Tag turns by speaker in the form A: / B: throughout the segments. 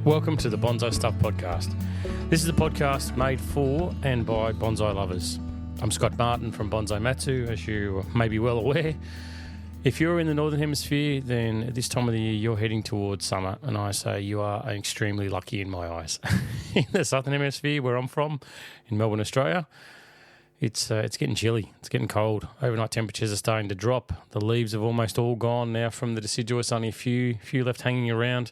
A: Welcome to the Bonsai Stuff podcast. This is a podcast made for and by bonsai lovers. I'm Scott Martin from Bonsai Matsu, as you may be well aware. If you're in the Northern Hemisphere, then at this time of the year, you're heading towards summer, and I say you are extremely lucky in my eyes. In the Southern Hemisphere, where I'm from, in Melbourne, Australia, it's getting chilly. It's getting cold. Overnight temperatures are starting to drop. The leaves have almost all gone now from the deciduous, only a few left hanging around.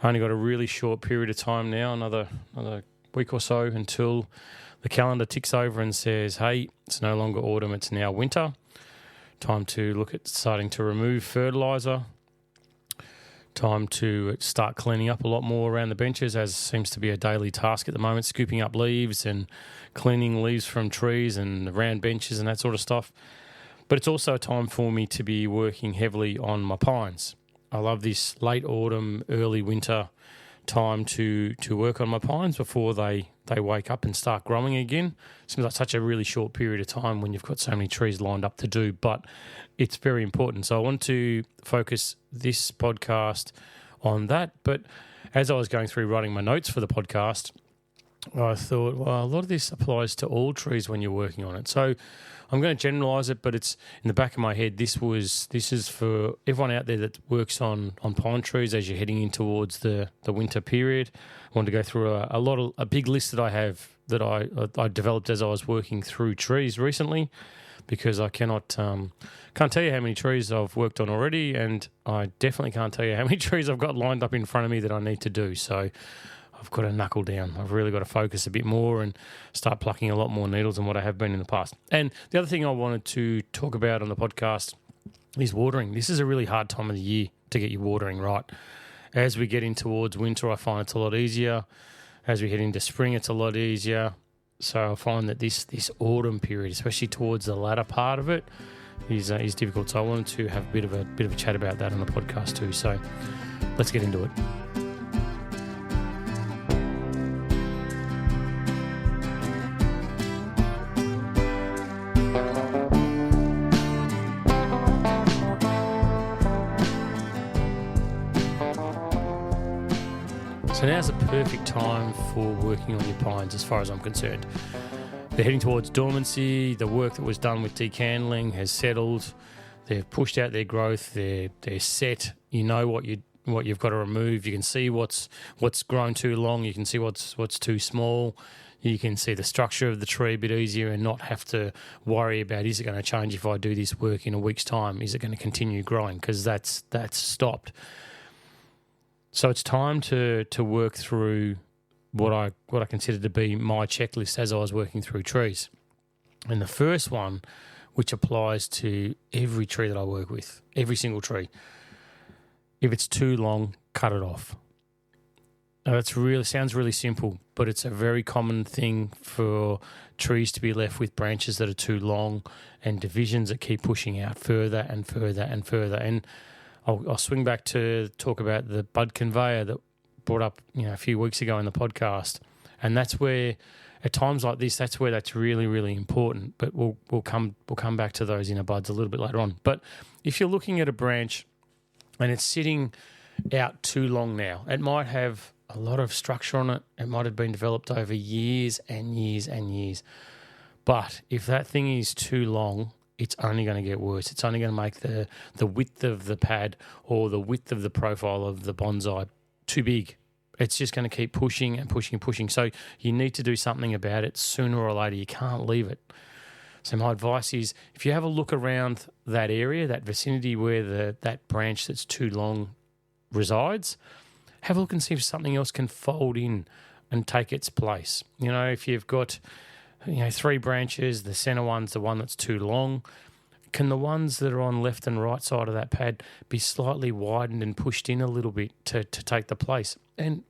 A: I only got a really short period of time now, another week or so, until the calendar ticks over and says, hey, it's no longer autumn, it's now winter. Time to look at starting to remove fertiliser. Time to start cleaning up a lot more around the benches, as seems to be a daily task at the moment, scooping up leaves and cleaning leaves from trees and around benches and that sort of stuff. But it's also a time for me to be working heavily on my pines. I love this late autumn, early winter time to work on my pines before they wake up and start growing again. Seems like such a really short period of time when you've got so many trees lined up to do, but it's very important. So I want to focus this podcast on that. But as I was going through writing my notes for the podcast, I thought, well, a lot of this applies to all trees when you're working on it. So I'm going to generalise it, but it's in the back of my head. This is for everyone out there that works on pine trees as you're heading in towards the winter period. I want to go through a big list that I have that I developed as I was working through trees recently, because I can't tell you how many trees I've worked on already, and I definitely can't tell you how many trees I've got lined up in front of me that I need to do. So I've got to knuckle down. I've really got to focus a bit more and start plucking a lot more needles than what I have been in the past. And the other thing I wanted to talk about on the podcast is watering. This is a really hard time of the year to get your watering right. As we get in towards winter, I find it's a lot easier. As we head into spring, it's a lot easier. So I find that this autumn period, especially towards the latter part of it, is difficult. So I wanted to have a bit of a chat about that on the podcast too. So let's get into it. So now's the perfect time for working on your pines as far as I'm concerned. They're heading towards dormancy. The work that was done with decandling has settled. They've pushed out their growth. They're set. You know what you've got to remove. You can see what's grown too long. You can see what's too small. You can see the structure of the tree a bit easier and not have to worry about, is it going to change if I do this work in a week's time? Is it going to continue growing? Because that's stopped. So it's time to work through what I consider to be my checklist as I was working through trees. And the first one, which applies to every tree that I work with, every single tree, if it's too long, cut it off. Now, sounds really simple, but it's a very common thing for trees to be left with branches that are too long and divisions that keep pushing out further and further and further. And I'll swing back to talk about the bud conveyor that brought up a few weeks ago in the podcast, and that's where at times like this, that's where that's really, really important. But we'll come back to those inner buds a little bit later on. But if you're looking at a branch and it's sitting out too long now, it might have a lot of structure on it. It might have been developed over years and years and years. But if that thing is too long, it's only going to get worse. It's only going to make the width of the pad or the width of the profile of the bonsai too big. It's just going to keep pushing and pushing and pushing. So you need to do something about it sooner or later. You can't leave it. So my advice is, if you have a look around that area, that vicinity where that branch that's too long resides, have a look and see if something else can fold in and take its place. If you've got 3 branches, the center one's the one that's too long. Can the ones that are on left and right side of that pad be slightly widened and pushed in a little bit to take the place? And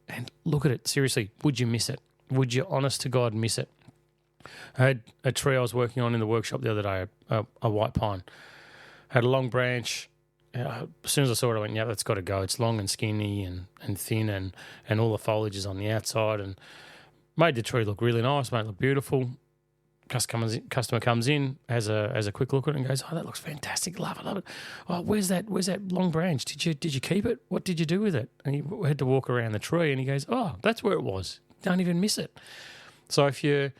A: look at it. Seriously, would you miss it? Would you, honest to God, miss it? I had a tree I was working on in the workshop the other day, a white pine. Had a long branch. As soon as I saw it, I went, yeah, that's got to go. It's long and skinny and thin and all the foliage is on the outside, and made the tree look really nice, made it look beautiful. customer comes in, has a quick look at it and goes, "Oh, that looks fantastic. Love it, love it. Oh, where's that long branch? Did you keep it? What did you do with it?" And he had to walk around the tree and he goes, "Oh, that's where it was. Don't even miss it." So if you're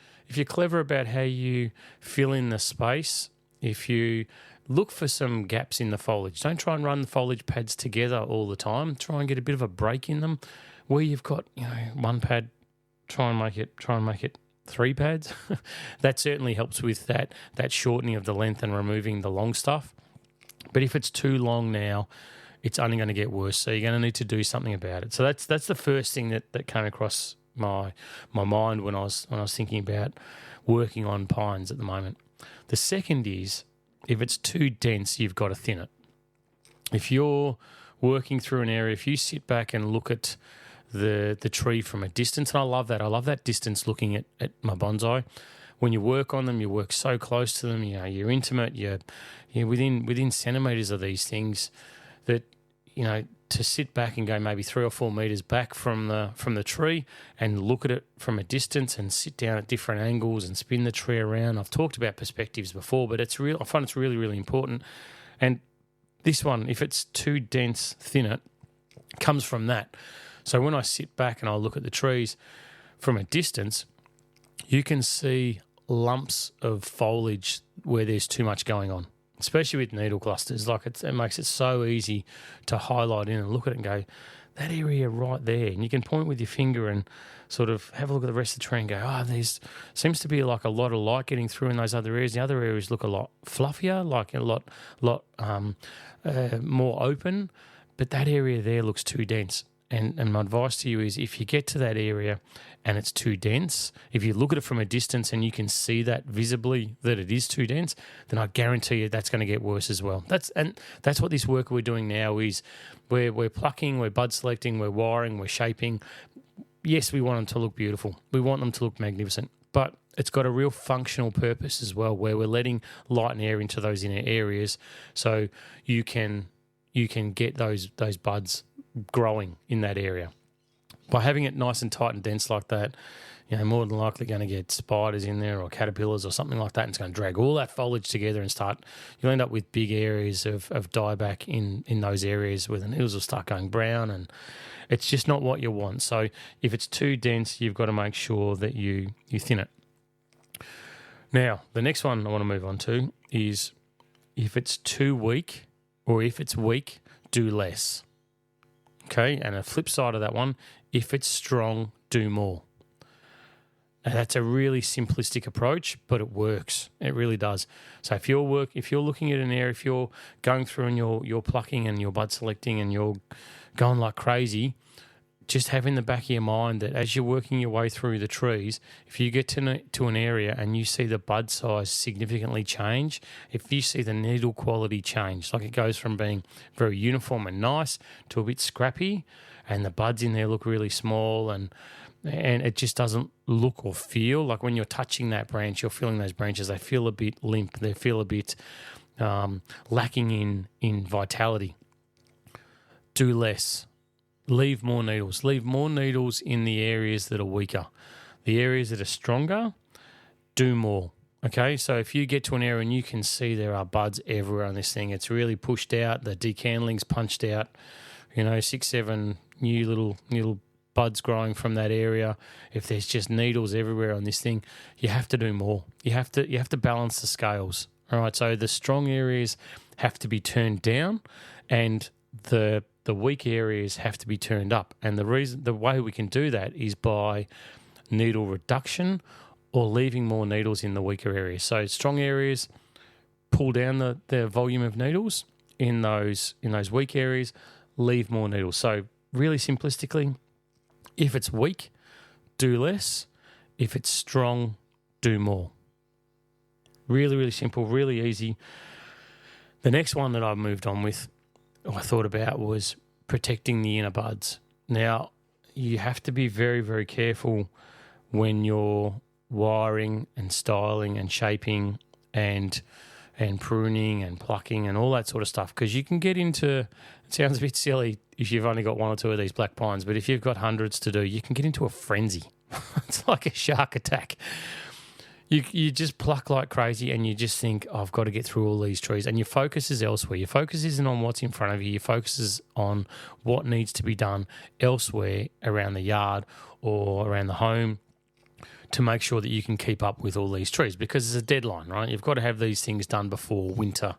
A: clever about how you fill in the space, if you look for some gaps in the foliage, don't try and run the foliage pads together all the time. Try and get a bit of a break in them. Where you've got one pad, try and make it 3 pads. That certainly helps with that shortening of the length and removing the long stuff. But if it's too long now, it's only going to get worse. So you're going to need to do something about it. So that's the first thing that came across my mind when I was thinking about working on pines at the moment. The second is, if it's too dense, you've got to thin it. If you're working through an area, if you sit back and look at the tree from a distance, and I love that distance looking at my bonsai. When you work on them, you work so close to them, you're intimate, you're within centimetres of these things that, to sit back and go maybe 3 or 4 metres back from the tree and look at it from a distance and sit down at different angles and spin the tree around. I've talked about perspectives before, but I find it's really, really important. And this one, if it's too dense, thin it, comes from that. So when I sit back and I look at the trees from a distance, you can see lumps of foliage where there's too much going on, especially with needle clusters. Like it makes it so easy to highlight in and look at it and go, that area right there. And you can point with your finger and sort of have a look at the rest of the tree and go, there's seems to be like a lot of light getting through in those other areas. The other areas look a lot fluffier, like a lot more open, but that area there looks too dense. And my advice to you is, if you get to that area and it's too dense, if you look at it from a distance and you can see that visibly that it is too dense, then I guarantee you that's going to get worse as well. That's what this work we're doing now is. We're plucking, we're bud selecting, we're wiring, we're shaping. Yes, we want them to look beautiful. We want them to look magnificent, but it's got a real functional purpose as well, where we're letting light and air into those inner areas, so you can get those buds growing in that area. By having it nice and tight and dense like that, more than likely going to get spiders in there or caterpillars or something like that, and it's going to drag all that foliage together and you'll end up with big areas of dieback in those areas where the needles will start going brown, and it's just not what you want. So if it's too dense, you've got to make sure that you thin it. Now, the next one I want to move on to is, if it's too weak, or if it's weak, do less. Okay, and a flip side of that one, if it's strong, do more. And that's a really simplistic approach, but it works. It really does. So if you're looking at an area, if you're going through and you're plucking and you're bud selecting and you're going like crazy, just have in the back of your mind that as you're working your way through the trees, if you get to an area and you see the bud size significantly change, if you see the needle quality change, like it goes from being very uniform and nice to a bit scrappy, and the buds in there look really small, and it just doesn't look or feel like, when you're touching that branch, you're feeling those branches, they feel a bit limp, they feel a bit lacking in vitality. Do less. Leave more needles. Leave more needles in the areas that are weaker. The areas that are stronger, do more. Okay, so if you get to an area and you can see there are buds everywhere on this thing, it's really pushed out, the decandling's punched out, 6, 7 new little buds growing from that area. If there's just needles everywhere on this thing, you have to do more. You have to balance the scales. All right, so the strong areas have to be turned down, and the weak areas have to be turned up. And the way we can do that is by needle reduction or leaving more needles in the weaker areas. So strong areas, pull down the volume of needles. In those weak areas, leave more needles. So really simplistically, if it's weak, do less. If it's strong, do more. Really, really simple, really easy. The next one that I moved on with, I thought about, was protecting the inner buds. Now, you have to be very, very careful when you're wiring and styling and shaping and pruning and plucking and all that sort of stuff, because you can get into, it sounds a bit silly if you've only got 1 or 2 of these black pines, but if you've got hundreds to do, you can get into a frenzy. It's like a shark attack. You just pluck like crazy and you just think, oh, I've got to get through all these trees. And your focus is elsewhere. Your focus isn't on what's in front of you. Your focus is on what needs to be done elsewhere around the yard or around the home to make sure that you can keep up with all these trees, because there's a deadline, right? You've got to have these things done before winter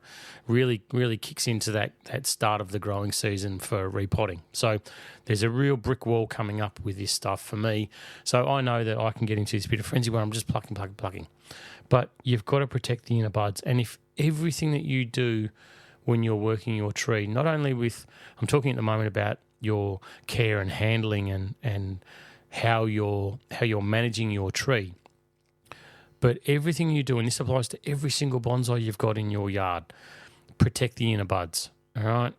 A: really kicks into that start of the growing season for repotting. So there's a real brick wall coming up with this stuff for me. So I know that I can get into this bit of frenzy where I'm just plucking. But you've got to protect the inner buds. And if everything that you do when you're working your tree, not only with, I'm talking at the moment about your care and handling and how you're managing your tree. But everything you do, and this applies to every single bonsai you've got in your yard, protect the inner buds, all right?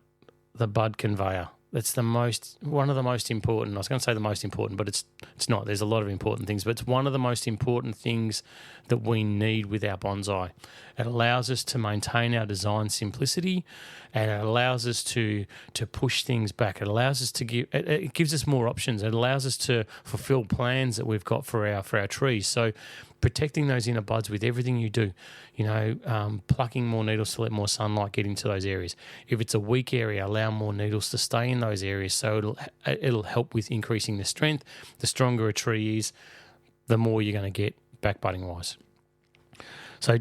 A: The bud conveyor. That's one of the most important. I was going to say the most important, but it's not. There's a lot of important things, but it's one of the most important things that we need with our bonsai. It allows us to maintain our design simplicity, and it allows us to push things back. It allows us to it gives us more options. It allows us to fulfill plans that we've got for our trees. So protecting those inner buds with everything you do, plucking more needles to let more sunlight get into those areas. If it's a weak area, allow more needles to stay in those areas, so it'll help with increasing the strength. The stronger a tree is, the more you're going to get back budding wise. So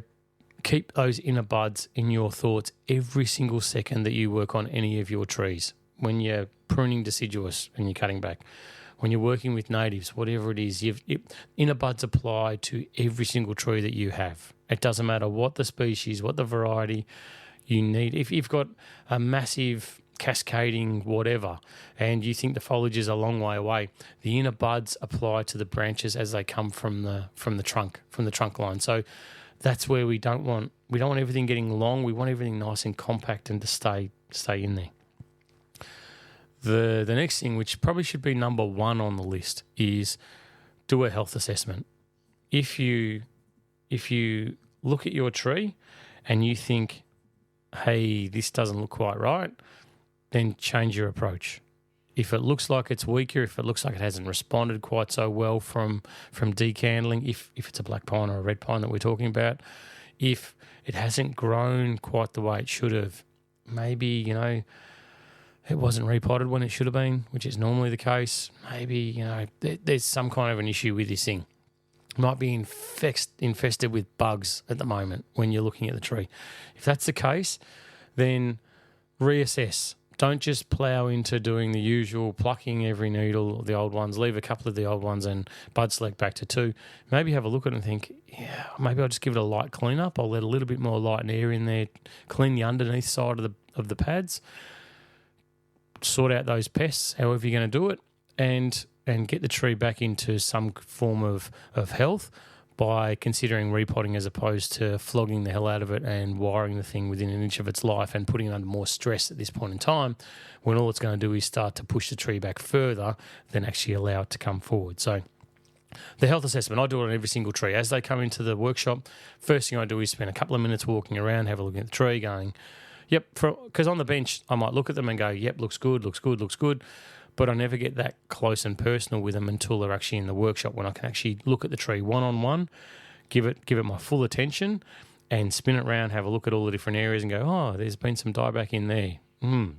A: keep those inner buds in your thoughts every single second that you work on any of your trees. When you're pruning deciduous and you're cutting back, when you're working with natives, whatever it is, inner buds apply to every single tree that you have. It doesn't matter what the species, what the variety you need. If you've got a massive cascading whatever and you think the foliage is a long way away, the inner buds apply to the branches as they come from the trunk line. So that's where we don't want everything getting long. We want everything nice and compact and to stay in there. The next thing, which probably should be number one on the list, is do a health assessment. If you look at your tree and you think, hey, this doesn't look quite right, then change your approach. If it looks like it's weaker, if it looks like it hasn't responded quite so well from decandling, if it's a black pine or a red pine that we're talking about, if it hasn't grown quite the way it should have, maybe, it wasn't repotted when it should have been, which is normally the case. Maybe, there's some kind of an issue with this thing. It might be infested with bugs at the moment when you're looking at the tree. If that's the case, then reassess. Don't just plough into doing the usual plucking every needle, the old ones, leave a couple of the old ones and bud select back to 2. Maybe have a look at it and think, yeah, maybe I'll just give it a light clean up. I'll let a little bit more light and air in there, clean the underneath side of the pads, sort out those pests, however you're going to do it, and get the tree back into some form of health by considering repotting as opposed to flogging the hell out of it and wiring the thing within an inch of its life and putting it under more stress at this point in time, when all it's going to do is start to push the tree back further than actually allow it to come forward. So the health assessment, I do it on every single tree. As they come into the workshop, first thing I do is spend a couple of minutes walking around, have a look at the tree, going, yep, because on the bench I might look at them and go, yep, looks good, but I never get that close and personal with them until they're actually in the workshop, when I can actually look at the tree one-on-one, give it my full attention and spin it around, have a look at all the different areas and go, oh, there's been some dieback in there.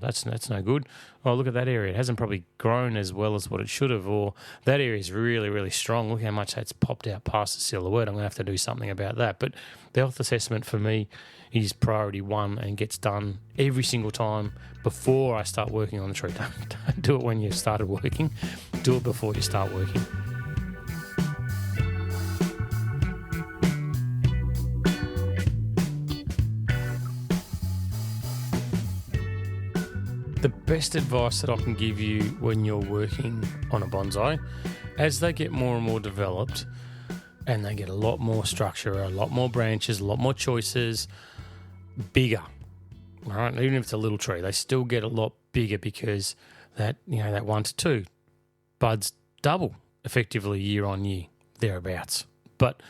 A: That's no good. Oh, look at that area. It hasn't probably grown as well as what it should have, or that area is really, really strong. Look how much that's popped out past the silhouette. I'm going to have to do something about that. But the health assessment for me is priority 1 and gets done every single time before I start working on the tree. Don't do it when you've started working. Do it before you start working. The best advice that I can give you when you're working on a bonsai, as they get more and more developed and they get a lot more structure, a lot more branches, a lot more choices, bigger, right? Even if it's a little tree, they still get a lot bigger because that 1 to 2 buds double effectively year on year, thereabouts. But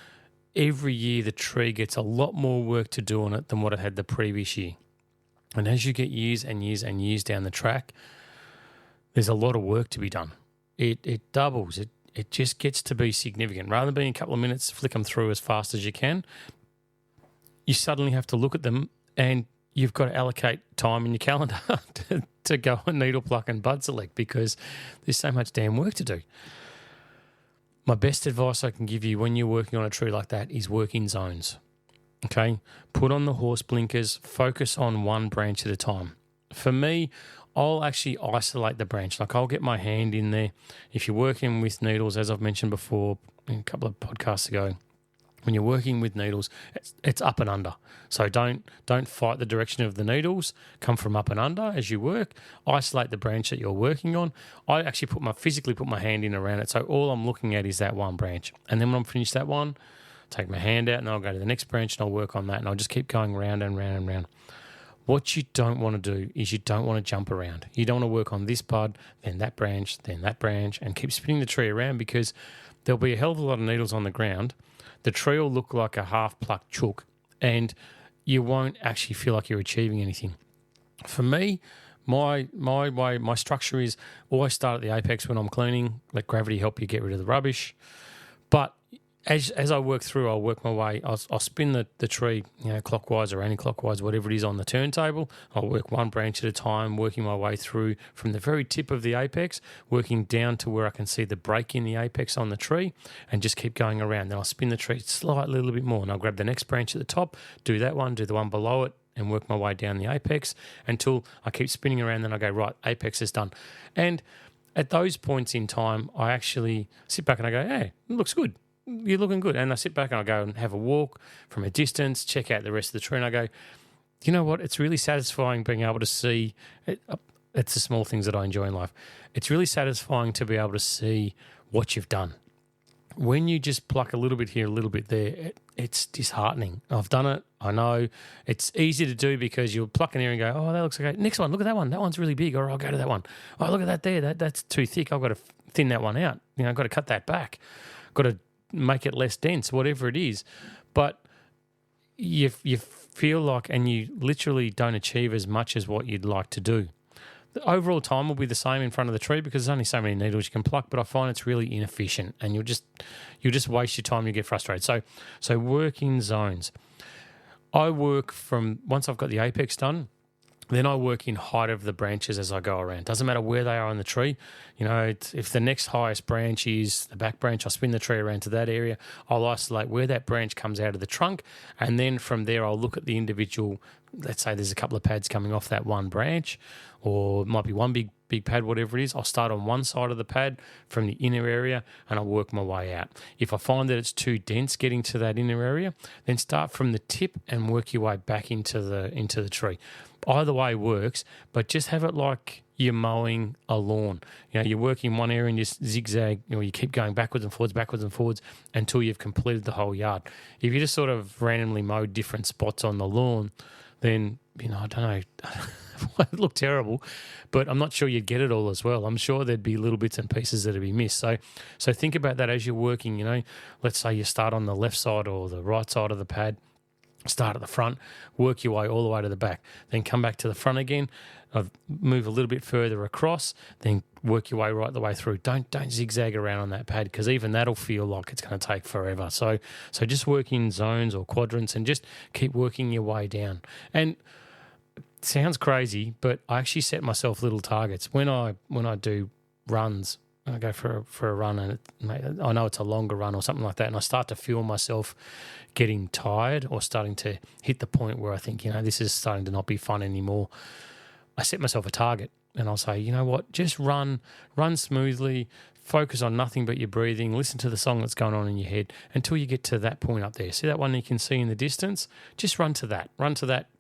A: every year the tree gets a lot more work to do on it than what it had the previous year. And as you get years and years and years down the track, there's a lot of work to be done. It doubles. it just gets to be significant. Rather than being a couple of minutes, flick them through as fast as you can, you suddenly have to look at them and you've got to allocate time in your calendar to go and needle pluck and bud select because there's so much damn work to do. My best advice I can give you when you're working on a tree like that is work in zones. Okay? Put on the horse blinkers, focus on one branch at a time. For me, I'll actually isolate the branch. Like I'll get my hand in there. If you're working with needles, as I've mentioned before a couple of podcasts ago, when you're working with needles, it's up and under. So don't fight the direction of the needles. Come from up and under as you work. Isolate the branch that you're working on. I actually physically put my hand in around it. So all I'm looking at is that one branch. And then when I'm finished that one, take my hand out and I'll go to the next branch and I'll work on that. And I'll just keep going round and round and round. What you don't want to do is you don't want to jump around. You don't want to work on this bud, then that branch, and keep spinning the tree around because there'll be a hell of a lot of needles on the ground. The tree will look like a half-plucked chook and you won't actually feel like you're achieving anything. For me, my structure is always start at the apex when I'm cleaning, let gravity help you get rid of the rubbish. But as I work through, I'll work my way. I'll spin the tree, clockwise or anti-clockwise, whatever it is on the turntable. I'll work one branch at a time, working my way through from the very tip of the apex, working down to where I can see the break in the apex on the tree, and just keep going around. Then I'll spin the tree slightly a little bit more, and I'll grab the next branch at the top, do that one, do the one below it, and work my way down the apex until I keep spinning around. Then I go, right, apex is done. And at those points in time, I actually sit back and I go, hey, it looks good. You're looking good. And I sit back and I go and have a walk from a distance, check out the rest of the tree, and I go, you know what? It's really satisfying being able to see it. It's the small things that I enjoy in life. It's really satisfying to be able to see what you've done. When you just pluck a little bit here, a little bit there, it's disheartening. I've done it. I know it's easy to do because you'll pluck in here and go, oh, that looks okay. Next one, look at that one. That one's really big. Or I'll go to that one. Oh, look at that there. That's too thick. I've got to thin that one out. I've got to cut that back. Got to make it less dense, whatever it is. But you feel like, and you literally don't achieve as much as what you'd like to do. The overall time will be the same in front of the tree because there's only so many needles you can pluck, but I find it's really inefficient and you'll just waste your time, you get frustrated. So work in zones. I work from, once I've got the apex done, then I work in height of the branches as I go around. Doesn't matter where they are on the tree. If the next highest branch is the back branch, I'll spin the tree around to that area. I'll isolate where that branch comes out of the trunk, and then from there I'll look at the individual. Let's say there's a couple of pads coming off that one branch, or it might be one big pad, whatever it is. I'll start on one side of the pad from the inner area and I'll work my way out. If I find that it's too dense getting to that inner area, then start from the tip and work your way back into the tree. Either way works, but just have it like you're mowing a lawn. You're working one area and just zigzag, you keep going backwards and forwards until you've completed the whole yard. If you just sort of randomly mow different spots on the lawn, then, I don't know, it look terrible, but I'm not sure you'd get it all as well. I'm sure there'd be little bits and pieces that'd be missed. So think about that as you're working, let's say you start on the left side or the right side of the pad, start at the front, work your way all the way to the back, then come back to the front again, move a little bit further across, then work your way right the way through. Don't zigzag around on that pad because even that'll feel like it's going to take forever. So just work in zones or quadrants and just keep working your way down. And it sounds crazy, but I actually set myself little targets. When I do runs, I go for a run and I know it's a longer run or something like that, and I start to feel myself getting tired or starting to hit the point where I think, this is starting to not be fun anymore. I set myself a target and I'll say, you know what, just run smoothly, focus on nothing but your breathing, listen to the song that's going on in your head until you get to that point up there. See that one you can see in the distance? Just run to that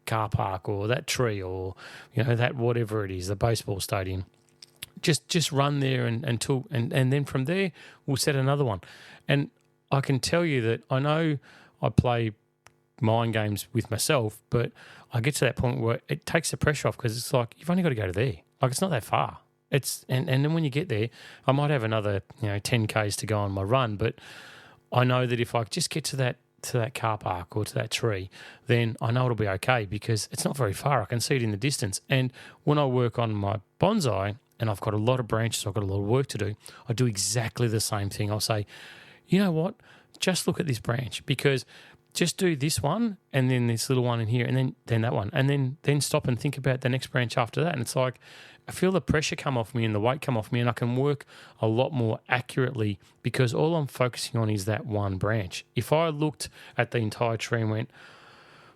A: car park or that tree or, that whatever it is, the baseball stadium. Just run there and then from there we'll set another one. And I can tell you that I know I play mind games with myself, but I get to that point where it takes the pressure off because it's like you've only got to go to there. Like it's not that far. And then when you get there, I might have another 10 Ks to go on my run, but I know that if I just get to that car park or to that tree, then I know it'll be okay because it's not very far. I can see it in the distance. And when I work on my bonsai and I've got a lot of branches, I've got a lot of work to do, I do exactly the same thing. I'll say, you know what, just look at this branch, because just do this one and then this little one in here and then that one, and then stop and think about the next branch after that. And it's like I feel the pressure come off me and the weight come off me, and I can work a lot more accurately because all I'm focusing on is that one branch. If I looked at the entire tree and went,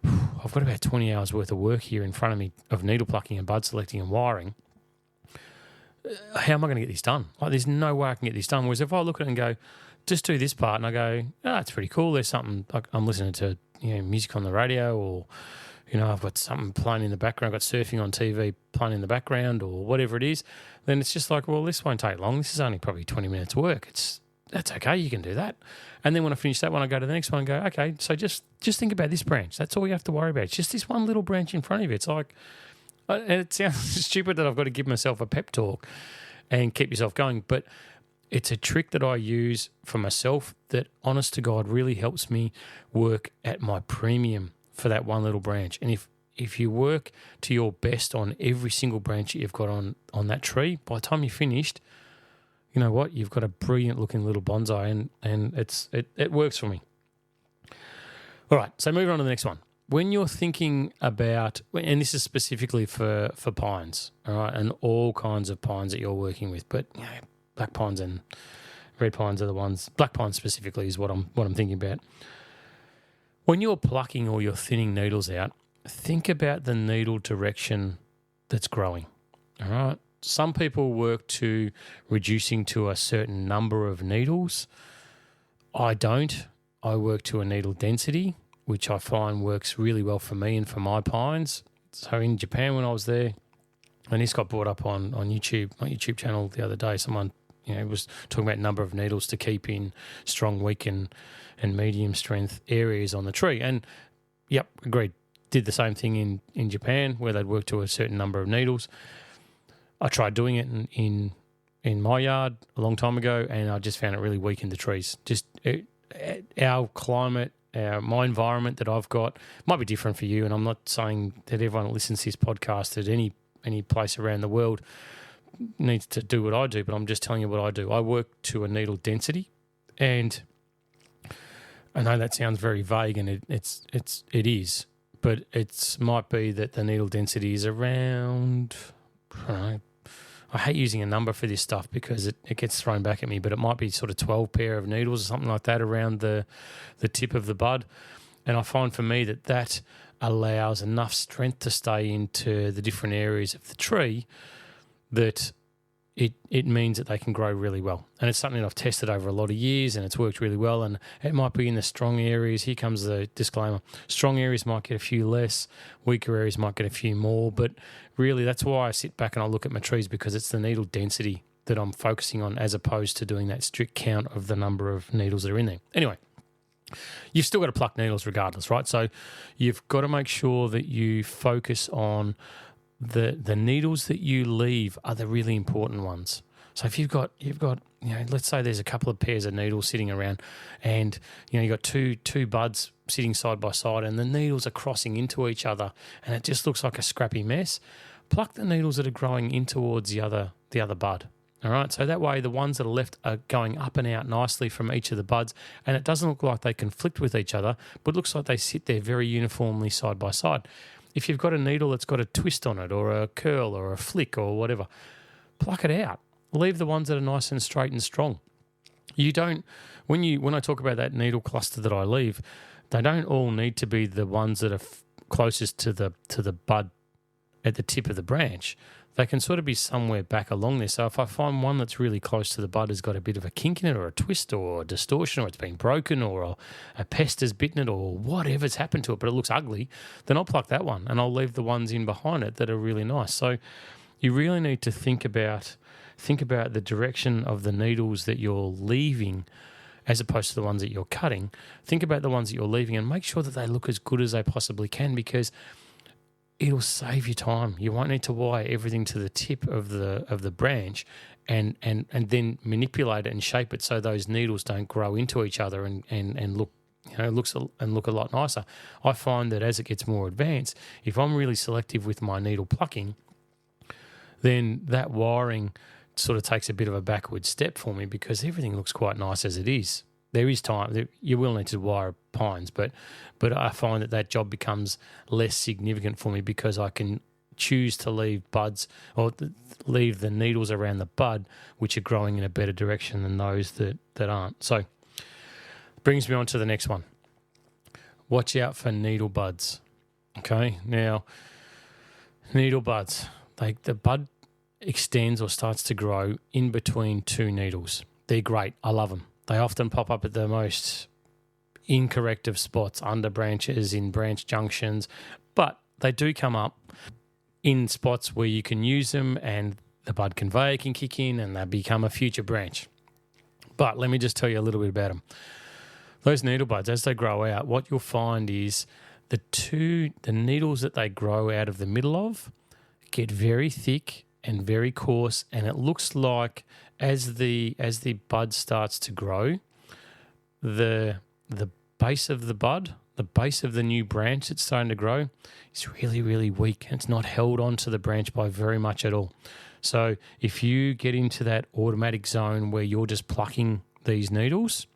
A: I've got about 20 hours worth of work here in front of me of needle plucking and bud selecting and wiring, how am I going to get this done? Like, there's no way I can get this done. Whereas if I look at it and go, just do this part, and I go, that's pretty cool. There's something, like I'm listening to music on the radio, or I've got something playing in the background, I've got surfing on TV playing in the background, or whatever it is. Then it's just like, well, this won't take long. This is only probably 20 minutes work. That's okay. You can do that. And then when I finish that one, I go to the next one and go, okay, so just think about this branch. That's all you have to worry about. It's just this one little branch in front of you. It's like, and it sounds stupid that I've got to give myself a pep talk and keep yourself going, but it's a trick that I use for myself that, honest to God, really helps me work at my premium for that one little branch. And if you work to your best on every single branch that you've got on that tree, by the time you're finished, you know what? You've got a brilliant looking little bonsai, and it works for me. All right, so moving on to the next one. When you're thinking about, and this is specifically for pines, all right, and all kinds of pines that you're working with, but black pines and red pines are the ones. Black pines specifically is what I'm thinking about. When you're plucking or you're thinning needles out, think about the needle direction that's growing. All right. Some people work to reducing to a certain number of needles. I don't. I work to a needle density, which I find works really well for me and for my pines. So in Japan when I was there, and this got brought up on YouTube, my YouTube channel the other day, someone was talking about number of needles to keep in strong, weak, and medium strength areas on the tree. And, yep, agreed. Did the same thing in Japan where they'd work to a certain number of needles. I tried doing it in my yard a long time ago, and I just found it really weakened the trees. Our climate, my environment that I've got might be different for you, and I'm not saying that everyone that listens to this podcast at any place around the world needs to do what I do, but I'm just telling you what I do. I work to a needle density, and I know that sounds very vague, and it is, but it might be that the needle density is around, I don't know, I hate using a number for this stuff because it gets thrown back at me, but it might be sort of 12 pair of needles or something like that around the tip of the bud. And I find for me that allows enough strength to stay into the different areas of the tree that it means that they can grow really well. And it's something that I've tested over a lot of years, and it's worked really well. And it might be in the strong areas. Here comes the disclaimer. Strong areas might get a few less. Weaker areas might get a few more. But really, that's why I sit back and I look at my trees, because it's the needle density that I'm focusing on as opposed to doing that strict count of the number of needles that are in there. Anyway, you've still got to pluck needles regardless, right? So you've got to make sure that you focus on the needles that you leave are the really important ones. So if you've got let's say there's a couple of pairs of needles sitting around, and you've got two buds sitting side by side, and the needles are crossing into each other, and it just looks like a scrappy mess. Pluck the needles that are growing in towards the other bud. All right, so that way the ones that are left are going up and out nicely from each of the buds, and it doesn't look like they conflict with each other, but it looks like they sit there very uniformly side by side. If you've got a needle that's got a twist on it, or a curl, or a flick, or whatever, pluck it out. Leave the ones that are nice and straight and strong. You don't, when I talk about that needle cluster that I leave, they don't all need to be the ones that are closest to the bud at the tip of the branch. They can sort of be somewhere back along there. So if I find one that's really close to the bud has got a bit of a kink in it, or a twist, or a distortion, or it's been broken, or a pest has bitten it, or whatever's happened to it, but it looks ugly, then I'll pluck that one, and I'll leave the ones in behind it that are really nice. So you really need to think about the direction of the needles that you're leaving as opposed to the ones that you're cutting. Think about the ones that you're leaving and make sure that they look as good as they possibly can, because it'll save you time. You won't need to wire everything to the tip of the branch and then manipulate it and shape it so those needles don't grow into each other and look look a lot nicer. I find that as it gets more advanced, if I'm really selective with my needle plucking, then that wiring sort of takes a bit of a backward step for me because everything looks quite nice as it is. There is time. You will need to wire pines, but I find that job becomes less significant for me because I can choose to leave buds or leave the needles around the bud which are growing in a better direction than those that aren't. So brings me on to the next one. Watch out for needle buds. Okay, now needle buds, the bud extends or starts to grow in between two needles. They're great. I love them. They often pop up at the most incorrect of spots, under branches, in branch junctions, but they do come up in spots where you can use them and the bud conveyor can kick in and they become a future branch. But let me just tell you a little bit about them. Those needle buds, as they grow out, what you'll find is the needles that they grow out of the middle of get very thick and very coarse, and it looks like as the bud starts to grow, the base of the bud, the base of the new branch that's starting to grow, is really, really weak, and it's not held onto the branch by very much at all. So if you get into that automatic zone where you're just plucking these needles,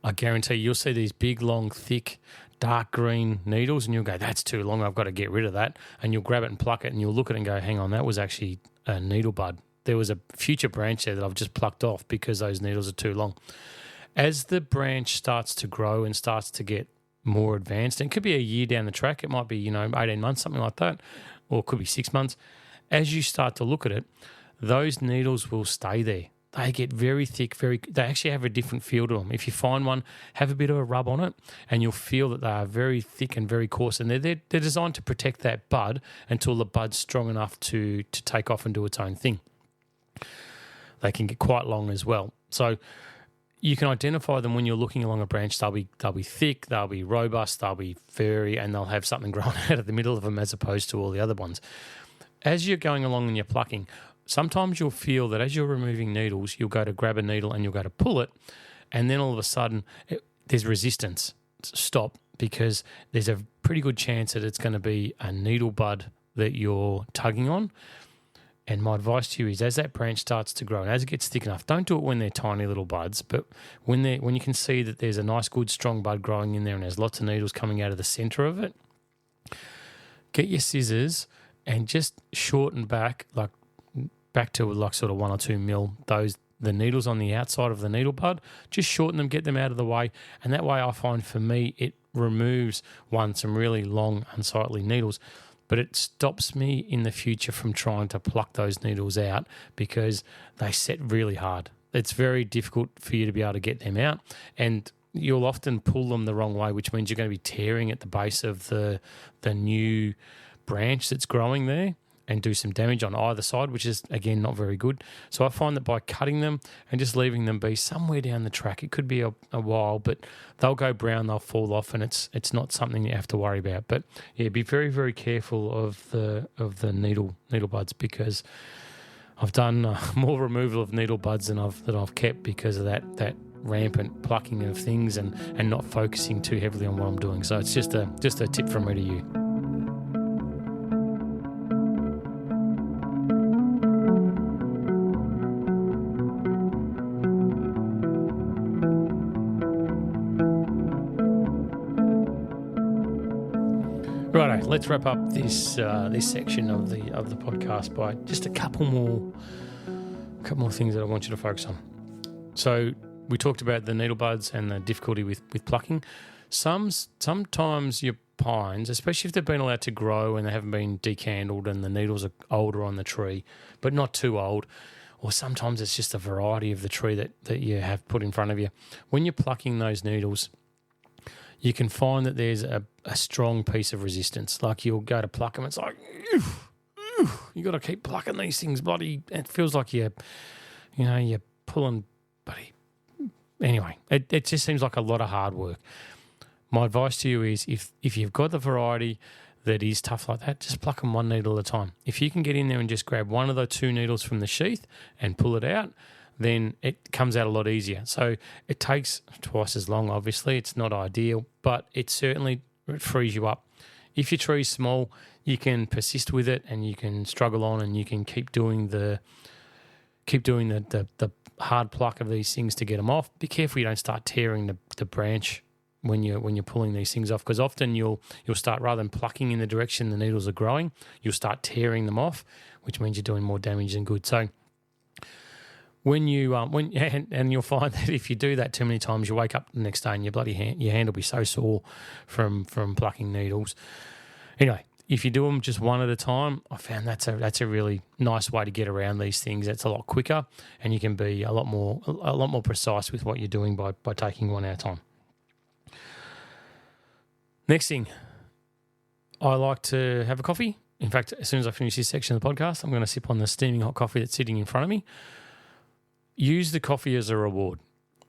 A: I guarantee you'll see these big, long, thick, dark green needles and you'll go, that's too long, I've got to get rid of that. And you'll grab it and pluck it and you'll look at it and go, hang on, that was actually a needle bud. There was a future branch there that I've just plucked off because those needles are too long. As the branch starts to grow and starts to get more advanced, and it could be a year down the track, it might be 18 months, something like that, or it could be 6 months. As you start to look at it, those needles will stay there. They get very thick, they actually have a different feel to them. If you find one, have a bit of a rub on it and you'll feel that they are very thick and very coarse, and they're designed to protect that bud until the bud's strong enough to take off and do its own thing. They can get quite long as well. So you can identify them when you're looking along a branch. They'll be thick, they'll be robust, they'll be furry, and they'll have something growing out of the middle of them as opposed to all the other ones. As you're going along and you're plucking, sometimes you'll feel that as you're removing needles, you'll go to grab a needle and you'll go to pull it, and then all of a sudden there's resistance. Stop, because there's a pretty good chance that it's going to be a needle bud that you're tugging on. And my advice to you is, as that branch starts to grow and as it gets thick enough, don't do it when they're tiny little buds, but when you can see that there's a nice, good, strong bud growing in there and there's lots of needles coming out of the center of it, get your scissors and just shorten back to sort of 1 or 2 mil, the needles on the outside of the needle bud, just shorten them, get them out of the way. And that way I find for me it removes, some really long, unsightly needles, but it stops me in the future from trying to pluck those needles out because they set really hard. It's very difficult for you to be able to get them out, and you'll often pull them the wrong way, which means you're going to be tearing at the base of the new branch that's growing there and do some damage on either side, which is, again, not very good. So I find that by cutting them and just leaving them be somewhere down the track, it could be a while, but they'll go brown, they'll fall off, and it's not something you have to worry about. But yeah, be very, very careful of the needle buds, because I've done more removal of needle buds than I've kept because of that rampant plucking of things and not focusing too heavily on what I'm doing. So it's just a tip from me to you. Righto, let's wrap up this section of the podcast by just a couple more things that I want you to focus on. So we talked about the needle buds and the difficulty with plucking. Sometimes your pines, especially if they've been allowed to grow and they haven't been decandled and the needles are older on the tree, but not too old, or sometimes it's just a variety of the tree that you have put in front of you. When you're plucking those needles, you can find that there's a strong piece of resistance. Like you'll go to pluck them, it's like, you got to keep plucking these things, bloody. It feels like you're pulling, buddy. Anyway, it just seems like a lot of hard work. My advice to you is if you've got the variety that is tough like that, just pluck them one needle at a time. If you can get in there and just grab one of the 2 needles from the sheath and pull it out, then it comes out a lot easier. So it takes twice as long, obviously. It's not ideal, but it certainly frees you up if your tree's small, you can persist with it and you can struggle on and you can keep doing the hard pluck of these things to get them off. Be careful you don't start tearing the branch when you're pulling these things off, because often you'll start, rather than plucking in the direction the needles are growing, you'll start tearing them off, which means you're doing more damage than good. So when you'll find that if you do that too many times, you wake up the next day and your hand will be so sore from plucking needles. Anyway, if you do them just one at a time, I found that's a really nice way to get around these things. It's a lot quicker, and you can be a lot more precise with what you're doing by taking one at a time. Next thing, I like to have a coffee. In fact, as soon as I finish this section of the podcast, I'm going to sip on the steaming hot coffee that's sitting in front of me. Use the coffee as a reward.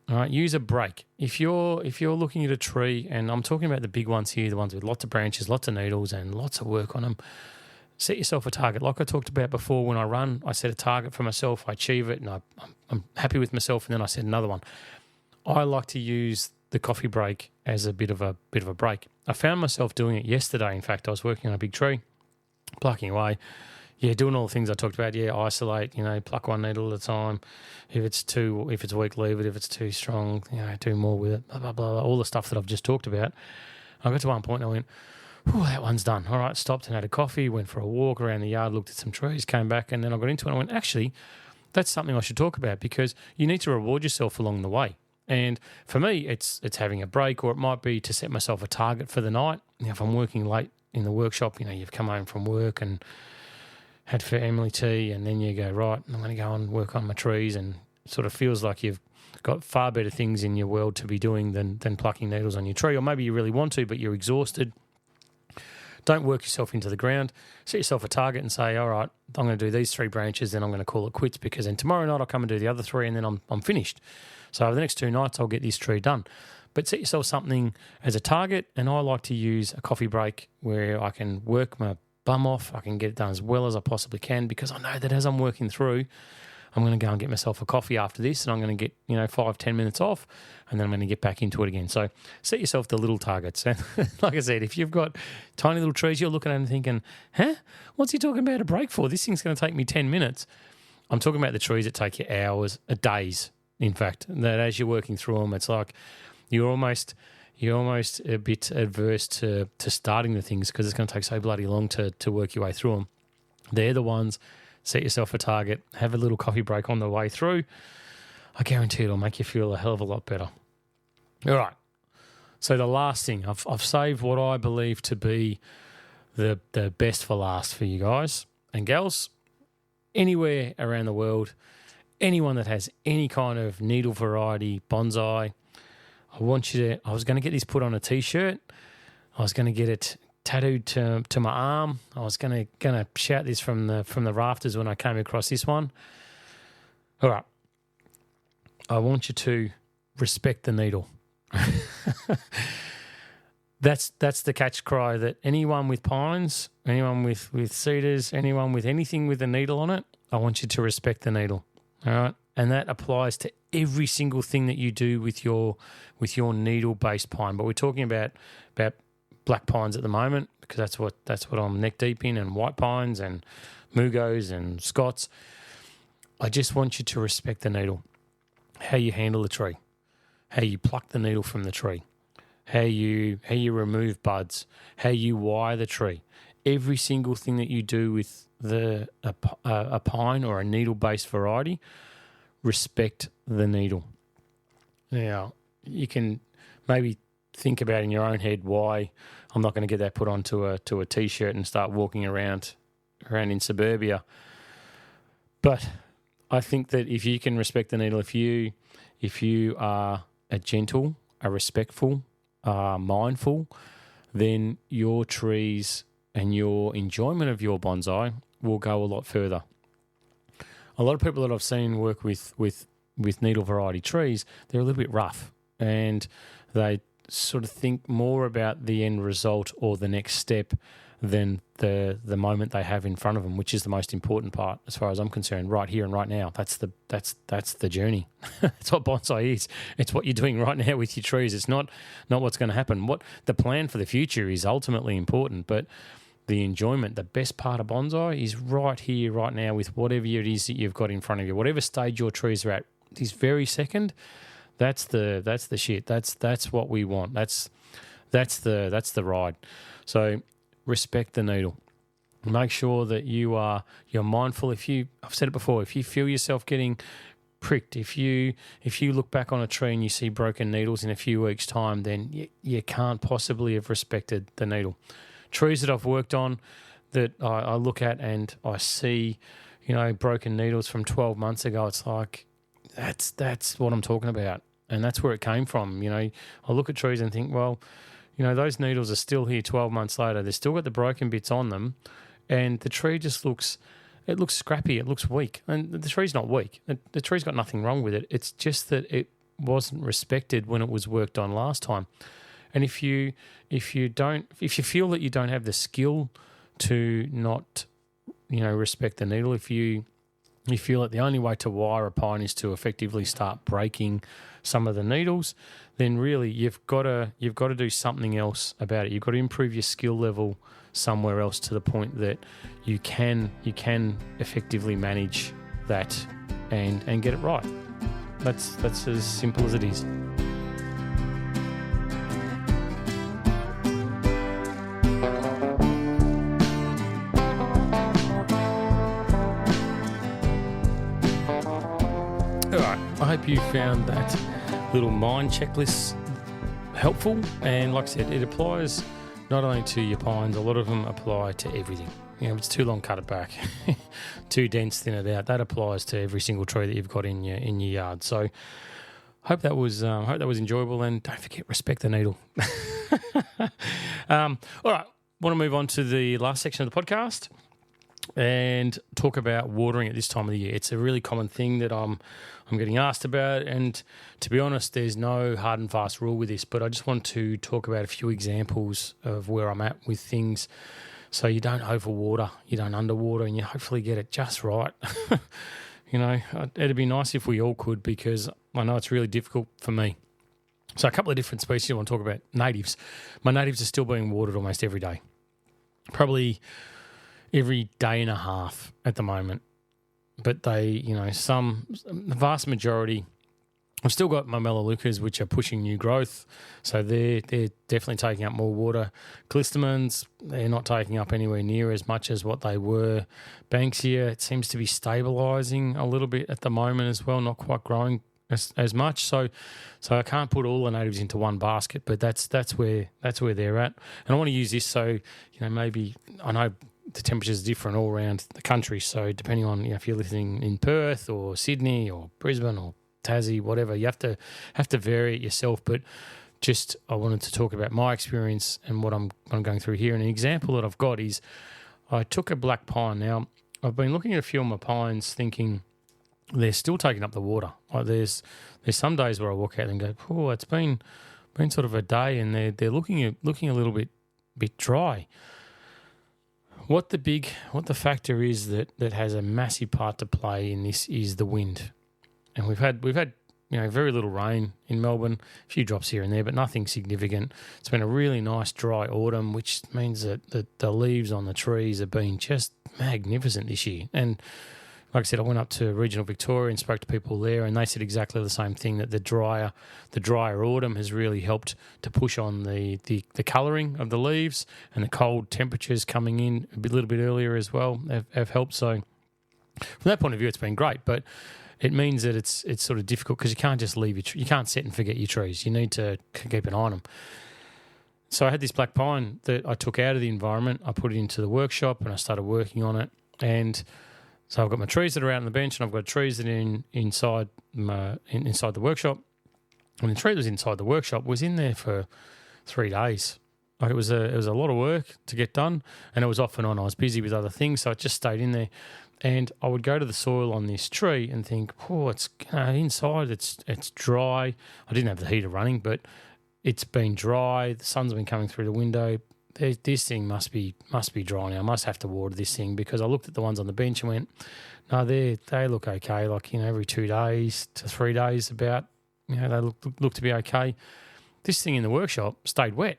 A: All right, use a break. If you're looking at a tree, and I'm talking about the big ones here, the ones with lots of branches, lots of needles, and lots of work on them, set yourself a target. Like I talked about before, when I run, I set a target for myself, I achieve it, and I'm happy with myself, and then I set another one. I like to use the coffee break as a bit of a break. I found myself doing it yesterday. In fact, I was working on a big tree, plucking away. Yeah, doing all the things I talked about. Yeah, isolate, pluck one needle at a time. If it's weak, leave it. If it's too strong, do more with it, blah, blah, blah, all the stuff that I've just talked about. I got to one point and I went, that one's done. All right, stopped and had a coffee, went for a walk around the yard, looked at some trees, came back, and then I got into it and I went, actually, that's something I should talk about, because you need to reward yourself along the way. And for me, it's having a break, or it might be to set myself a target for the night. If I'm working late in the workshop, you've come home from work and had family tea, and then you go, right, I'm going to go and work on my trees, and it sort of feels like you've got far better things in your world to be doing than plucking needles on your tree. Or maybe you really want to, but you're exhausted. Don't work yourself into the ground. Set yourself a target and say, all right, I'm going to do these 3 branches, then I'm going to call it quits, because then tomorrow night I'll come and do the other 3, and then I'm finished. So over the next 2 nights, I'll get this tree done. But set yourself something as a target, and I like to use a coffee break where I can work my bum off. I can get it done as well as I possibly can, because I know that as I'm working through, I'm going to go and get myself a coffee after this, and I'm going to get 5-10 minutes off, and then I'm going to get back into it again. So set yourself the little targets. And like I said, if you've got tiny little trees, you're looking at them thinking, what's he talking about a break for? This thing's going to take me 10 minutes. I'm talking about the trees that take you hours, days. In fact, that as you're working through them, it's like you're almost a bit adverse to starting the things, because it's going to take so bloody long to work your way through them. They're the ones. Set yourself a target. Have a little coffee break on the way through. I guarantee it'll make you feel a hell of a lot better. All right. So the last thing, I've saved what I believe to be the best for last for you guys and gals. Anywhere around the world, anyone that has any kind of needle variety bonsai, I was going to get this put on a T-shirt. I was going to get it tattooed to my arm. I was going to shout this from the rafters when I came across this one. All right. I want you to respect the needle. That's the catch cry that anyone with pines, anyone with cedars, anyone with anything with a needle on it, I want you to respect the needle. All right? And that applies to every single thing that you do with your needle-based pine. But we're talking about black pines at the moment, because that's what I'm neck deep in, and white pines and mugos and Scots. I just want you to respect the needle. How you handle the tree, how you pluck the needle from the tree, how you remove buds, how you wire the tree. Every single thing that you do with a pine or a needle-based variety, respect the needle. Now, you can maybe think about in your own head why I'm not going to get that put onto a T-shirt and start walking around in suburbia. But I think that if you can respect the needle, if you are a gentle, a respectful, mindful, then your trees and your enjoyment of your bonsai will go a lot further. A lot of people that I've seen work with needle variety trees, they're a little bit rough, and they sort of think more about the end result or the next step than the moment they have in front of them, which is the most important part as far as I'm concerned. Right here and right now, that's the journey. That's what bonsai is. It's what you're doing right now with your trees. It's not what's going to happen. What the plan for the future is ultimately important, but the enjoyment, the best part of bonsai is right here, right now, with whatever it is that you've got in front of you, whatever stage your trees are at this very second. That's the shit. That's what we want. That's the ride. So respect the needle. Make sure that you're mindful. I've said it before, if you feel yourself getting pricked, if you look back on a tree and you see broken needles in a few weeks' time, then you can't possibly have respected the needle. Trees that I've worked on that I look at and I see, broken needles from 12 months ago, it's like, that's what I'm talking about. And that's where it came from. I look at trees and think, well, those needles are still here 12 months later. They've still got the broken bits on them. And the tree just looks scrappy. It looks weak. And the tree's not weak. The tree's got nothing wrong with it. It's just that it wasn't respected when it was worked on last time. And if you feel that you don't have the skill to not, respect the needle, if you feel that the only way to wire a pine is to effectively start breaking some of the needles, then really you've got to do something else about it. You've got to improve your skill level somewhere else to the point that you can effectively manage that and get it right. That's as simple as it is. I hope you found that little mind checklist helpful, and like I said, it applies not only to your pines, a lot of them apply to everything. If it's too long, cut it back. Too dense, thin it out. That applies to every single tree that you've got in your yard. So hope that was enjoyable, and don't forget, respect the needle. All right, want to move on to the last section of the podcast and talk about watering at this time of the year. It's a really common thing that I'm getting asked about, and to be honest, there's no hard and fast rule with this, but I just want to talk about a few examples of where I'm at with things so you don't overwater, you don't underwater, and you hopefully get it just right. It'd be nice if we all could, because I know it's really difficult for me. So a couple of different species I want to talk about. Natives. My natives are still being watered almost every day. Probably every day and a half at the moment. But they, the vast majority, I've still got my melaleucas, which are pushing new growth. So they're definitely taking up more water. Callistemons, they're not taking up anywhere near as much as what they were. Banksia, it seems to be stabilising a little bit at the moment as well, not quite growing as much. So I can't put all the natives into one basket, but that's where they're at. And I want to use this so, maybe, I know the temperatures are different all around the country. So depending on if you're living in Perth or Sydney or Brisbane or Tassie, whatever, you have to vary it yourself. But just I wanted to talk about my experience and what I'm going through here. And an example that I've got is I took a black pine. Now I've been looking at a few of my pines, thinking they're still taking up the water. Like there's some days where I walk out and go, oh, it's been sort of a day, and they're looking a little bit dry. What the factor is that has a massive part to play in this is the wind, and we've had very little rain in Melbourne, a few drops here and there, but nothing significant. It's been a really nice dry autumn, which means that the leaves on the trees have been just magnificent this year. And like I said, I went up to regional Victoria and spoke to people there, and they said exactly the same thing, that the drier autumn has really helped to push on the colouring of the leaves, and the cold temperatures coming in a little bit earlier as well have helped. So from that point of view, it's been great, but it means that it's sort of difficult because you can't just leave you can't set and forget your trees. You need to keep an eye on them. So I had this black pine that I took out of the environment, I put it into the workshop, and I started working on it. And so I've got my trees that are out on the bench, and I've got trees that are inside the workshop. And the tree that was inside the workshop was in there for 3 days. Like it was a lot of work to get done, and it was off and on. I was busy with other things, so it just stayed in there. And I would go to the soil on this tree and think, oh, it's inside, it's dry. I didn't have the heater running, but it's been dry. The sun's been coming through the window. This thing must be dry now. I must have to water this thing, because I looked at the ones on the bench and went, no, they look okay. Like, every 2 days to 3 days about, they look to be okay. This thing in the workshop stayed wet.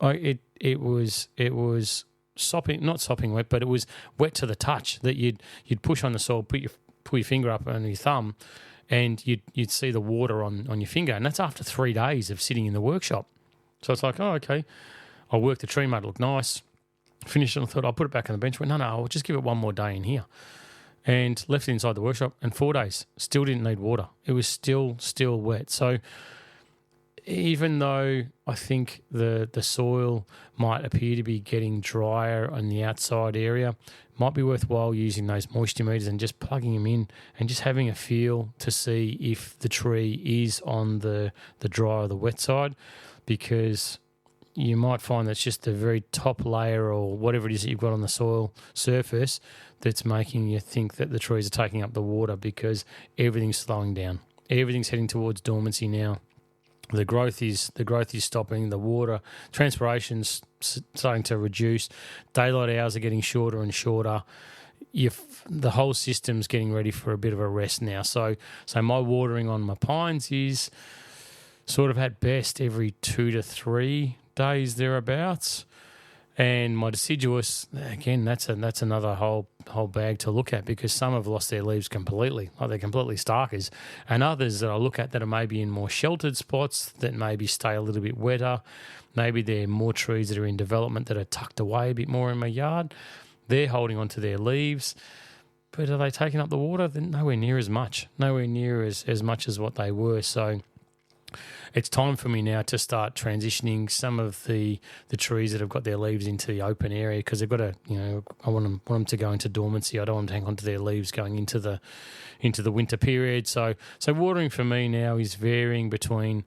A: It was not sopping wet, but it was wet to the touch that you'd push on the soil, put your finger up on your thumb, and you'd see the water on your finger, and that's after 3 days of sitting in the workshop. So it's like, oh, okay. I worked the tree mud, looked nice. Finished it, and I thought I'll put it back on the bench. Went, no, I'll just give it one more day in here. And left it inside the workshop, and 4 days, still didn't need water. It was still wet. So even though I think the soil might appear to be getting drier on the outside area, might be worthwhile using those moisture meters and just plugging them in and just having a feel to see if the tree is on the dry or the wet side, because you might find that's just the very top layer or whatever it is that you've got on the soil surface that's making you think that the trees are taking up the water, because everything's slowing down. Everything's heading towards dormancy now. The growth is stopping. The water transpiration's starting to reduce. Daylight hours are getting shorter and shorter. The whole system's getting ready for a bit of a rest now. So my watering on my pines is sort of at best every 2 to 3 days thereabouts, and my deciduous, again, that's another whole bag to look at, because some have lost their leaves completely, like they're completely starkers, and others that I look at that are maybe in more sheltered spots that maybe stay a little bit wetter. Maybe they're more trees that are in development that are tucked away a bit more in my yard. They're holding on to their leaves, but are they taking up the water? They're nowhere near as much much as what they were. So it's time for me now to start transitioning some of the trees that have got their leaves into the open area, because they've got to, I want them to go into dormancy. I don't want them to hang on to their leaves going into the winter period. So watering for me now is varying between,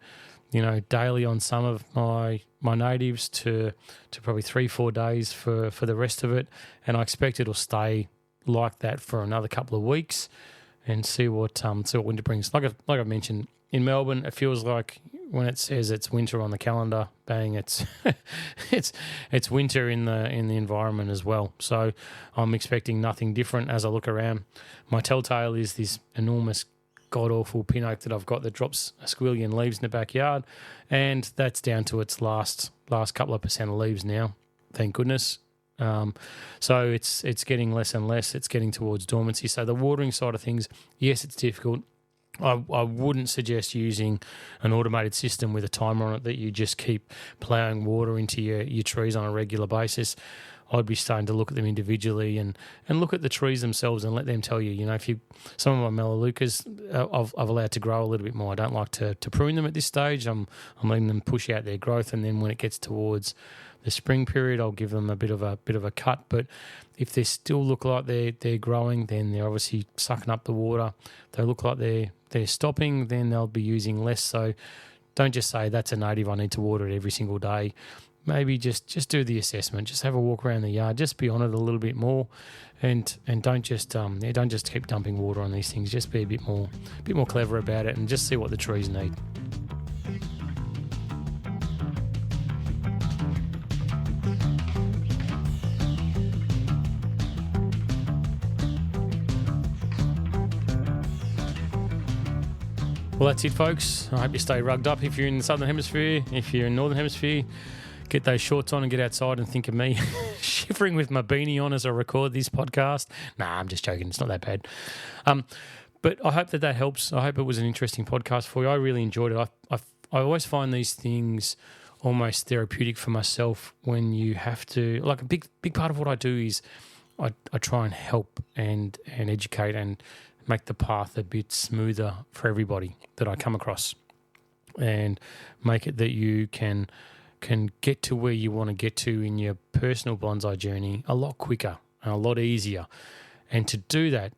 A: daily on some of my natives to probably 3-4 days for the rest of it, and I expect it'll stay like that for another couple of weeks and see what winter brings. Like I've mentioned, in Melbourne, it feels like when it says it's winter on the calendar, bang, it's it's winter in the environment as well. So I'm expecting nothing different as I look around. My telltale is this enormous god-awful pin oak that I've got that drops a squillion leaves in the backyard, and that's down to its last couple of percent of leaves now, thank goodness. So it's getting less and less. It's getting towards dormancy. So the watering side of things, yes, it's difficult. I wouldn't suggest using an automated system with a timer on it that you just keep ploughing water into your trees on a regular basis. I'd be starting to look at them individually and look at the trees themselves and let them tell you, if some of my melaleucas I've allowed to grow a little bit more. I don't like to prune them at this stage. I'm letting them push out their growth, and then when it gets towards the spring period, I'll give them a bit of a cut. But if they still look like they're growing, then they're obviously sucking up the water. If they look like they're stopping, then they'll be using less. So don't just say that's a native, I need to water it every single day. Maybe just do the assessment. Just have a walk around the yard. Just be on it a little bit more, and don't just keep dumping water on these things. Just be a bit more clever about it, and just see what the trees need. Well, that's it, folks. I hope you stay rugged up if you're in the Southern Hemisphere. If you're in the Northern Hemisphere, get those shorts on and get outside and think of me shivering with my beanie on as I record this podcast. Nah, I'm just joking. It's not that bad. But I hope that helps. I hope it was an interesting podcast for you. I really enjoyed it. I always find these things almost therapeutic for myself when you have to, like a big part of what I do is I try and help and educate and make the path a bit smoother for everybody that I come across, and make it that you can get to where you want to get to in your personal bonsai journey a lot quicker and a lot easier. And to do that,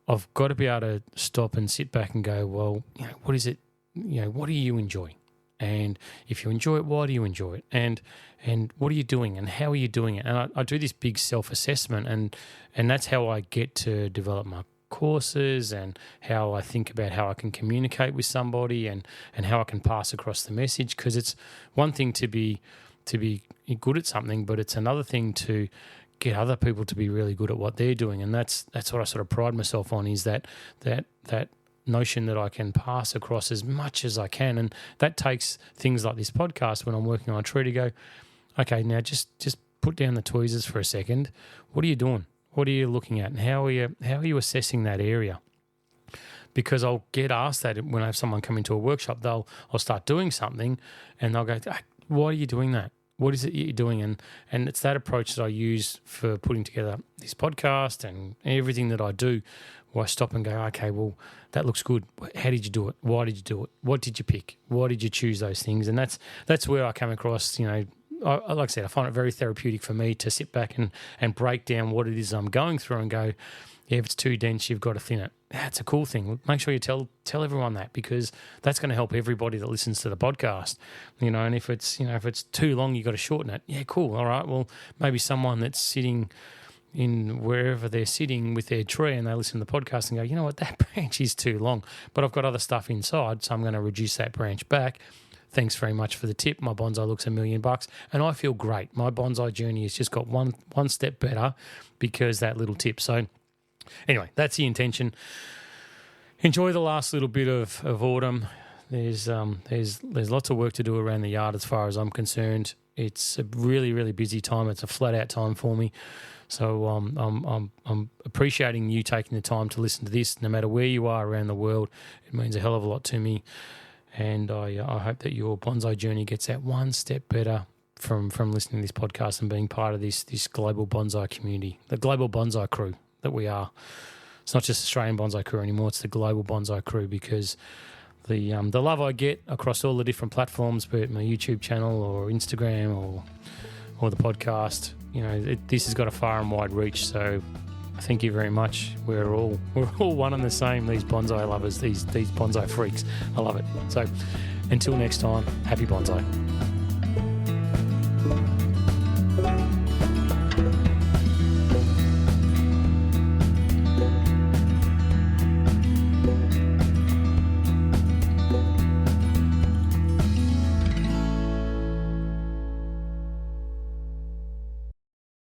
A: I've got to be able to stop and sit back and go, well, what is it? What do you enjoy? And if you enjoy it, why do you enjoy it? And what are you doing? And how are you doing it? And I do this big self-assessment, and that's how I get to develop my courses and how I think about how I can communicate with somebody and how I can pass across the message. Because it's one thing to be good at something, but it's another thing to get other people to be really good at what they're doing. And that's what I sort of pride myself on, is that notion that I can pass across as much as I can. And that takes things like this podcast when I'm working on a tree to go, okay, now just put down the tweezers for a second. What are you doing? What are you looking at? And how are you assessing that area? Because I'll get asked that when I have someone come into a workshop. I'll start doing something and they'll go, why are you doing that? What is it you're doing? And it's that approach that I use for putting together this podcast and everything that I do, where I stop and go, okay, well, that looks good. How did you do it? Why did you do it? What did you pick? Why did you choose those things? And that's where I come across, like I said, I find it very therapeutic for me to sit back and break down what it is I'm going through and go, yeah, if it's too dense, you've got to thin it. That's a cool thing. Make sure you tell everyone that, because that's going to help everybody that listens to the podcast. And if it's too long, you've got to shorten it. Yeah, cool. All right. Well, maybe someone that's sitting in wherever they're sitting with their tree and they listen to the podcast and go, you know what, that branch is too long, but I've got other stuff inside, so I'm going to reduce that branch back. Thanks very much for the tip. My bonsai looks $1 million and I feel great. My bonsai journey has just got one step better because that little tip. So anyway, that's the intention. Enjoy the last little bit of autumn. There's lots of work to do around the yard as far as I'm concerned. It's a really, really busy time. It's a flat out time for me. So I'm appreciating you taking the time to listen to this, no matter where you are around the world. It means a hell of a lot to me. And I hope that your bonsai journey gets that one step better from listening to this podcast and being part of this global bonsai community, the global bonsai crew that we are. It's not just Australian bonsai crew anymore, it's the global bonsai crew, because the love I get across all the different platforms, be it my YouTube channel or Instagram or the podcast, this has got a far and wide reach. So thank you very much. We're all one and the same, these bonsai lovers, these bonsai freaks. I love it. So until next time, happy bonsai.